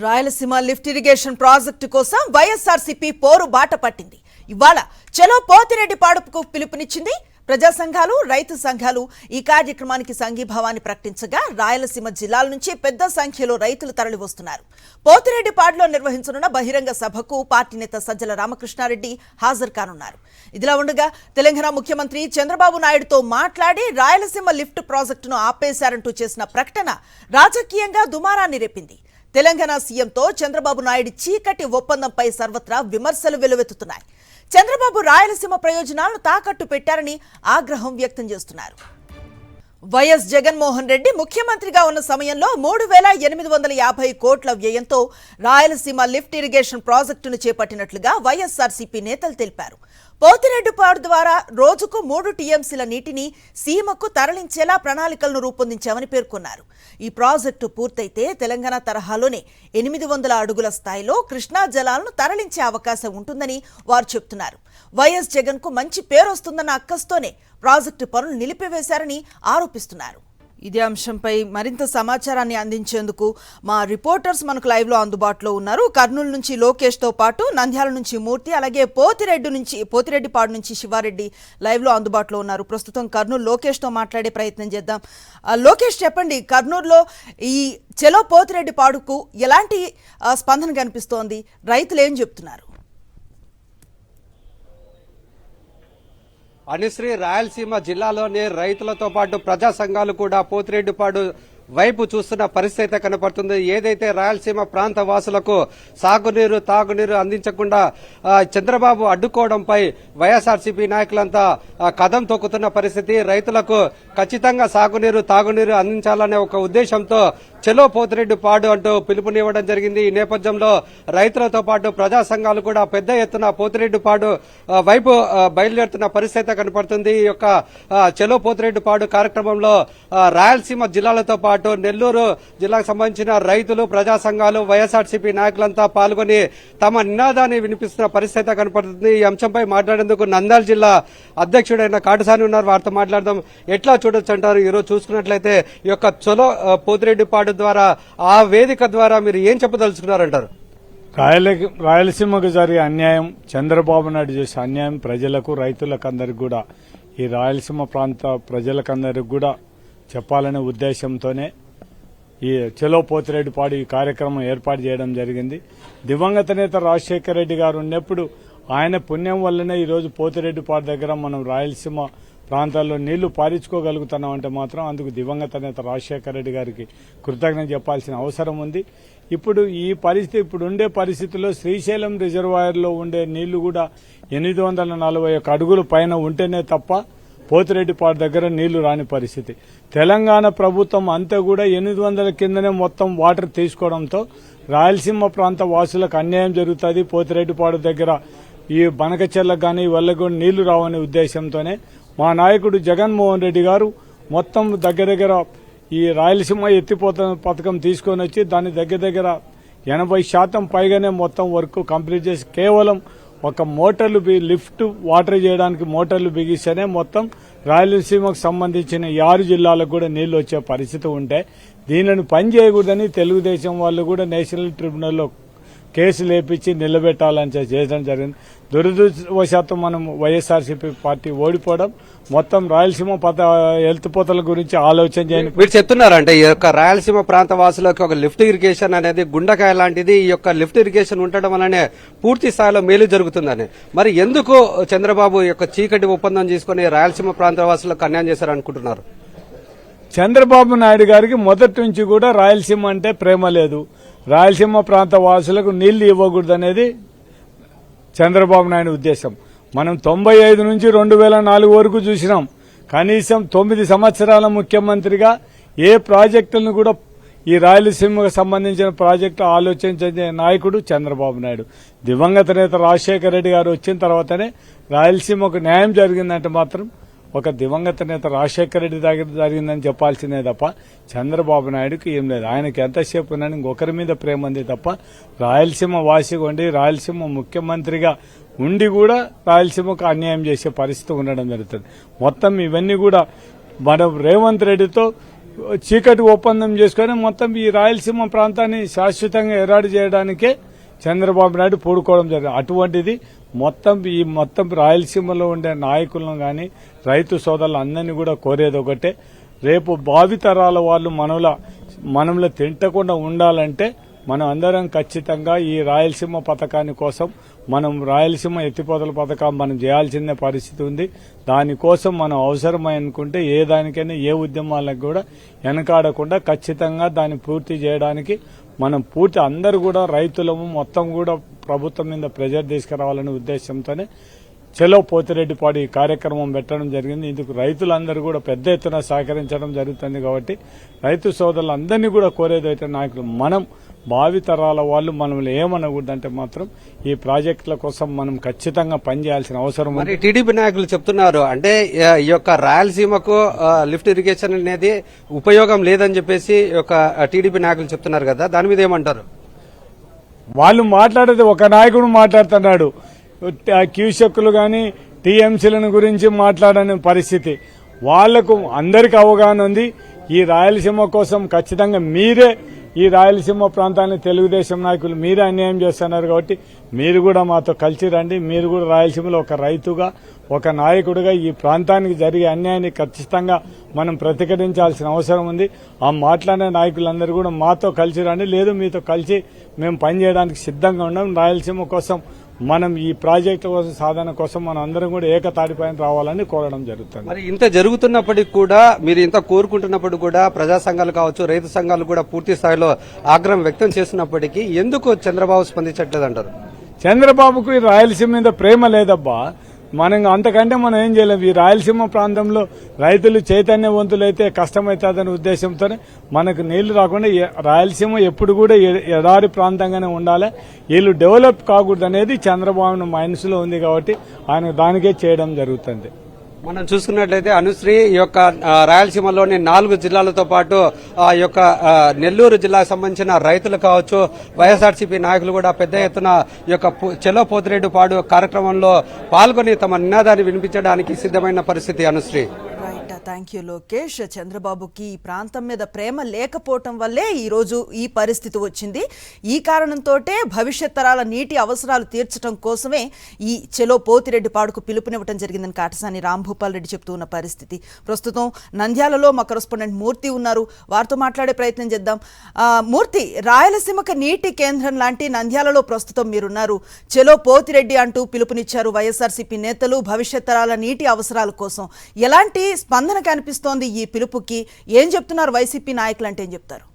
Rayalaseema lift irrigation project కోసం వైఎస్ఆర్సీపీ పోరు బాట పట్టింది. ఇవాళ చలో పోతిరెడ్డి పాడుపుకు పిలుపునిచ్చింది. ప్రజా సంఘాలు, రైతు సంఘాలు ఈ కార్యక్రమానికి సంఘీభావాన్ని ప్రకటించగా రాయలసీమ జిల్లాల నుంచి పెద్ద సంఖ్యలో రైతులు తరలివస్తున్నారు. పోతిరెడ్డిపాడులో నిర్వహించనున్న బహిరంగ సభకు పార్టీ నేత సజ్జల రామకృష్ణారెడ్డి హాజరు కానున్నారు. ఇదిలా ఉండగా తెలంగాణ ముఖ్యమంత్రి చంద్రబాబు నాయుడుతో మాట్లాడి రాయలసీమ లిఫ్ట్ ప్రాజెక్టును ఆపేశారంటూ చేసిన ప్రకటన రాజకీయంగా దుమారాన్ని రేపింది. తెలంగాణ సీఎంతో చంద్రబాబు నాయుడు చీకటి ఒప్పందంపై సర్వత్రా విమర్శలు వెల్లువెత్తుతున్నాయి. చంద్రబాబు రాయలసీమ ప్రయోజనాలను తాకట్టు పెట్టారని ఆగ్రహం వ్యక్తం చేస్తున్నారు. వైఎస్ జగన్మోహన్ రెడ్డి ముఖ్యమంత్రిగా ఉన్న సమయంలో 3,850 కోట్ల వ్యయంతో రాయలసీమ లిఫ్ట్ ఇరిగేషన్ ప్రాజెక్టును చేపట్టినట్లుగా వైఎస్ఆర్సీపీ నేతలు తెలిపారు. పోతిరెడ్డిపాడు ద్వారా రోజుకు 3 టీఎంసీల నీటిని సీమకు తరలించేలా ప్రణాళికలను రూపొందించామని పేర్కొన్నారు. ఈ ప్రాజెక్టు పూర్తయితే తెలంగాణ తరహాలోనే 800 అడుగుల స్థాయిలో కృష్ణా జలాలను తరలించే అవకాశం ఉంటుందని వారు చెబుతున్నారు. వైఎస్ జగన్ కు మంచి పేరు వస్తుందన్న అక్కస్తోనే ప్రాజెక్టు పనులు నిలిపివేశారని ఆరోపిస్తున్నారు. ఇదే అంశంపై మరింత సమాచారాన్ని అందించేందుకు మా రిపోర్టర్స్ మనకు లైవ్ లో అందుబాటులో ఉన్నారు. కర్నూలు నుంచి లోకేష్ తో పాటు నంద్యాల నుంచి మూర్తి, అలాగే పోతిరెడ్డిపాడు నుంచి శివారెడ్డి లైవ్ లో అందుబాటులో ఉన్నారు. ప్రస్తుతం కర్నూలు లోకేష్ తో మాట్లాడే ప్రయత్నం చేద్దాం. లోకేష్, చెప్పండి, కర్నూలులో ఈ చలో పోతిరెడ్డిపాడుకు ఎలాంటి స్పందన కనిపిస్తోంది? రైతులు ఏం చెప్తున్నారు? అనుశ్రీ, రాయలసీమ జిల్లాలోని రైతులతో పాటు ప్రజా సంఘాలు కూడా పోతిరెడ్డిపాడు వైపు చూస్తున్న పరిస్థితి అయితే కనపడుతుంది. ఏదైతే రాయలసీమ ప్రాంత వాసులకు సాగునీరు, తాగునీరు అందించకుండా చంద్రబాబు అడ్డుకోవడంపై వైఎస్ఆర్సీపీ నాయకులంతా కదం తొక్కుతున్న పరిస్థితి. రైతులకు ఖచ్చితంగా సాగునీరు, తాగునీరు అందించాలనే ఒక ఉద్దేశంతో చలో పోతిరెడ్డిపాడు అంటూ పిలుపునివ్వడం జరిగింది. ఈ నేపథ్యంలో రైతులతో పాటు ప్రజా సంఘాలు కూడా పెద్ద ఎత్తున పోతిరెడ్డిపాడు వైపు బయలుదేరుతున్న పరిస్థితి కనపడుతుంది. ఈ యొక్క చలో పోతిరెడ్డిపాడు కార్యక్రమంలో రాయలసీమ జిల్లాలతో పాటు నెల్లూరు జిల్లాకు సంబంధించిన రైతులు, ప్రజా సంఘాలు, వైఎస్ఆర్సీపీ నాయకులంతా పాల్గొని తమ నినాదాన్ని వినిపిస్తున్న పరిస్థితి కనపడుతుంది. ఈ అంశంపై మాట్లాడేందుకు నంద్యాల జిల్లా అధ్యక్షుడైన కాటసాని ఉన్నారు. వారితో మాట్లాడదాం. ఎట్లా చూడొచ్చు అంటారు? ఈరోజు చూసుకున్నట్లయితే ఈ యొక్క చలో పోతిరెడ్డిపాడు ద్వారా, ఆ వేదిక ద్వారా మీరు ఏం చెప్పదలుచుకున్నారంటారు? రాయలసీమకు జరిగే అన్యాయం, చంద్రబాబు నాయుడు చేసే అన్యాయం ప్రజలకు, రైతులకు అందరికి కూడా, ఈ రాయలసీమ ప్రాంత ప్రజలకందరికి కూడా చెప్పాలనే ఉద్దేశంతోనే ఈ చలో పోతిరెడ్డిపాడు ఈ కార్యక్రమం ఏర్పాటు చేయడం జరిగింది. దివంగత నేత రాజశేఖర రెడ్డి గారు ఉన్నప్పుడు ఆయన పుణ్యం వల్లనే ఈరోజు పోతిరెడ్డిపాడు దగ్గర మనం రాయలసీమ ప్రాంతాల్లో నీళ్లు పారించుకోగలుగుతున్నామంటే మాత్రం అందుకు దివంగత నేత రాజశేఖర రెడ్డి గారికి కృతజ్ఞత చెప్పాల్సిన అవసరం ఉంది. ఇప్పుడు ఈ పరిస్థితి, ఇప్పుడు ఉండే పరిస్థితుల్లో శ్రీశైలం రిజర్వాయర్లో ఉండే నీళ్లు కూడా 841 అడుగుల పైన ఉంటేనే తప్ప పోతిరెడ్డిపాడు దగ్గర నీళ్లు రాని పరిస్థితి. తెలంగాణ ప్రభుత్వం అంతా కూడా 800 కిందనే మొత్తం వాటర్ తీసుకోవడంతో రాయలసీమ ప్రాంత వాసులకు అన్యాయం జరుగుతుంది. పోతిరెడ్డిపాడు దగ్గర ఈ బనకచెర్లకు కానీ వాళ్ళకు కూడా నీళ్లు రావనే ఉద్దేశంతోనే మా నాయకుడు జగన్మోహన్ రెడ్డి గారు మొత్తం దగ్గర ఈ రాయలసీమ ఎత్తిపోత పథకం తీసుకొని వచ్చి దాని దగ్గర 80% పైగానే మొత్తం వర్క్ కంప్లీట్ చేసి కేవలం ఒక మోటార్లు లిఫ్ట్ వాటర్ చేయడానికి మోటార్లు బిగిస్తేనే మొత్తం రాయలసీమకు సంబంధించిన 6 జిల్లాలకు కూడా నీళ్లు వచ్చే పరిస్థితి ఉంటే దీనిని పని చేయకూడదని తెలుగుదేశం వాళ్ళు కూడా నేషనల్ ట్రిబ్యునల్లో కేసు లేపించి నిలబెట్టాలని చేయడం జరిగింది. దురదృష్టవశాత్తు మనం వైఎస్ఆర్సీపీ పార్టీ ఓడిపోవడం, మొత్తం రాయలసీమ ఎత్తిపోతల గురించి ఆలోచన చేయండి. మీరు చెప్తున్నారంటే ఈ యొక్క రాయలసీమ ప్రాంత వాసులకు ఒక లిఫ్ట్ ఇరిగేషన్ అనేది గుండెకాయ లాంటిది. ఈ యొక్క లిఫ్ట్ ఇరిగేషన్ ఉండడం వల్లనే పూర్తి స్థాయిలో మేలు జరుగుతుందని. మరి ఎందుకు చంద్రబాబు యొక్క చీకటి ఒప్పందం తీసుకుని రాయలసీమ ప్రాంత వాసులకు అన్యాయం చేశారనుకుంటున్నారు? చంద్రబాబు నాయుడు గారికి మొదటి నుంచి కూడా రాయలసీమ అంటే ప్రేమ లేదు. రాయలసీమ ప్రాంత వాసులకు నీళ్లు ఇవ్వకూడదనేది చంద్రబాబు నాయుడు ఉద్దేశం. మనం 95 నుంచి 2004 వరకు చూసినాం. కనీసం 9 సంవత్సరాల ముఖ్యమంత్రిగా ఏ ప్రాజెక్టులను కూడా ఈ రాయలసీమకు సంబంధించిన ప్రాజెక్టు ఆలోచించే నాయకుడు చంద్రబాబు నాయుడు. దివంగత నేత రాజశేఖర రెడ్డి గారు వచ్చిన తర్వాతనే రాయలసీమకు న్యాయం జరిగిందంటే మాత్రం ఒక దివంగత నేత రాజశేఖర రెడ్డి దగ్గర జరిగిందని చెప్పాల్సిందే తప్ప చంద్రబాబు నాయుడుకి ఏం లేదు. ఆయనకి ఎంతసేపు ఉన్నాను ఇంకొకరి మీద ప్రేమ ఉంది తప్ప రాయలసీమ వాసిగా ఉండి రాయలసీమ ముఖ్యమంత్రిగా ఉండి కూడా రాయలసీమకు అన్యాయం చేసే పరిస్థితి ఉండడం జరుగుతుంది. మొత్తం ఇవన్నీ కూడా మనం రేవంత్ రెడ్డితో చీకటి ఒప్పందం చేసుకుని మొత్తం ఈ రాయలసీమ ప్రాంతాన్ని శాశ్వతంగా ఎరాడి చేయడానికే చంద్రబాబు నాయుడు పూడుకోవడం జరిగింది. అటువంటిది మొత్తం రాయలసీమలో ఉండే నాయకులను గాని రైతు సోదరులు అందరినీ కూడా కోరేది ఒకటే, రేపు భావితరాల వాళ్ళు మనలో తింటకుండా ఉండాలంటే మనం అందరం ఖచ్చితంగా ఈ రాయలసీమ పథకాన్ని కోసం మనం రాయలసీమ ఎత్తిపోతల పథకం మనం చేయాల్సిన పరిస్థితి ఉంది. దానికోసం మనం అవసరమనుకుంటే ఏ దానికైనా ఏ ఉద్యమాలకు కూడా వెనకాడకుండా ఖచ్చితంగా దాన్ని పూర్తి చేయడానికి మనం అందరూ కూడా రైతులము మొత్తం కూడా ప్రభుత్వం మీద ప్రెజర్ తీసుకురావాలనే ఉద్దేశంతోనే చలో పోతిరెడ్డిపాడు ఈ కార్యక్రమం పెట్టడం జరిగింది. ఇందుకు రైతులందరూ కూడా పెద్ద ఎత్తున సహకరించడం జరుగుతుంది. కాబట్టి రైతు సోదరులందరినీ కూడా కోరేదైతే నాయకులు మనం భావితరాల వాళ్ళు మనల్ని ఏమనకూడదంటే మాత్రం ఈ ప్రాజెక్టుల కోసం మనం ఖచ్చితంగా పనిచేయాల్సిన అవసరం ఉంది. మరి టీడీపీ నాయకులు చెప్తున్నారు అంటే ఈ యొక్క రాయలసీమకు లిఫ్ట్ ఇరిగేషన్ అనేది ఉపయోగం లేదని చెప్పేసి టీడీపీ నాయకులు చెప్తున్నారు కదా, దాని మీద ఏమంటారు? వాళ్ళు మాట్లాడేది ఒక నాయకుడు మాట్లాడుతున్నాడు, క్యూసెక్కులు గాని టీఎంసీలను గురించి మాట్లాడని పరిస్థితి. వాళ్లకు అందరికి అవగాహన ఉంది. ఈ రాయలసీమ కోసం ఖచ్చితంగా మీరే ఈ రాయలసీమ ప్రాంతాన్ని తెలుగుదేశం నాయకులు మీరే అన్యాయం చేస్తున్నారు. కాబట్టి మీరు కూడా మాతో కలిసి రండి. మీరు కూడా రాయలసీమలో ఒక రైతుగా ఒక నాయకుడిగా ఈ ప్రాంతానికి జరిగే అన్యాయాన్ని ఖచ్చితంగా మనం ప్రతిఘటించాల్సిన అవసరం ఉంది. ఆ మాట్లాడే నాయకులందరూ కూడా మాతో కలిసి రండి, లేదు మీతో కలిసి మేము పనిచేయడానికి సిద్ధంగా ఉన్నాం. రాయలసీమ కోసం మనం ఈ ప్రాజెక్టు కోసం సాధన కోసం మనం అందరం కూడా ఏకతాటిపైన రావాలని కోరడం జరుగుతుంది. మరి ఇంత జరుగుతున్నప్పటికీ కూడా మీరు ఇంత కోరుకుంటున్నప్పటికీ కూడా ప్రజా సంఘాలు కావచ్చు రైతు సంఘాలు కూడా పూర్తి స్థాయిలో ఆగ్రహం వ్యక్తం చేస్తున్నప్పటికీ ఎందుకు చంద్రబాబు స్పందించట్లేదు అంటారు? చంద్రబాబుకు ఈ రాయలసీమ మీద ప్రేమ లేదబ్బా. మనం అంతకంటే మనం ఏం చేయలేము. ఈ రాయలసీమ ప్రాంతంలో రైతులు చైతన్యవంతులైతే కష్టమవుతుందనే ఉద్దేశంతోనే మనకు నీళ్లు రాకుండా రాయలసీమ ఎప్పుడు కూడా ఎడారి ప్రాంతంగానే ఉండాలి, వీళ్ళు డెవలప్ కాకూడదు అనేది చంద్రబాబు మనసులో ఉంది. కాబట్టి ఆయన దానికే చేయడం జరుగుతుంది. మనం చూసుకున్నట్లయితే అనుశ్రీ ఈ యొక్క రాయలసీమలోని 4 జిల్లాలతో పాటు ఈ యొక్క నెల్లూరు జిల్లాకు సంబంధించిన రైతులు కావచ్చు, వైఎస్ఆర్సీపీ నాయకులు కూడా పెద్ద ఎత్తున ఈ యొక్క చలో పోతిరెడ్డిపాడు కార్యక్రమంలో పాల్గొని తమ నినాదాన్ని వినిపించడానికి సిద్ధమైన పరిస్థితి. Anusri, thank you Lokesh. చంద్రబాబుకి ఈ ప్రాంతం మీద ప్రేమ లేకపోవటం వల్లే ఈరోజు ఈ పరిస్థితి వచ్చింది. ఈ కారణంతో భవిష్యత్ తరాల నీటి అవసరాలు తీర్చడం కోసమే ఈ చెలో పోతిరెడ్డిపాడుకు పిలుపునివ్వడం జరిగిందని కాటసాని రాంభూపాల్ రెడ్డి చెప్తూ ఉన్న పరిస్థితి. ప్రస్తుతం నంద్యాలలో మా కరెస్పాండెంట్ మూర్తి ఉన్నారు, వారితో మాట్లాడే ప్రయత్నం చేద్దాం. మూర్తి, రాయలసీమకు నీటి కేంద్రం లాంటి నంద్యాలలో ప్రస్తుతం మీరున్నారు. చెలో పోతిరెడ్డి అంటూ పిలుపునిచ్చారు వైఎస్ఆర్సీపీ నేతలు భవిష్యత్ తరాల నీటి అవసరాల కోసం. ఎలాంటి స్పందన కనిపిస్తోంది ఈ పిలుపుకి? ఏం చెప్తున్నారు వైసీపీ నాయకులు అంటే ఏం చెప్తారు?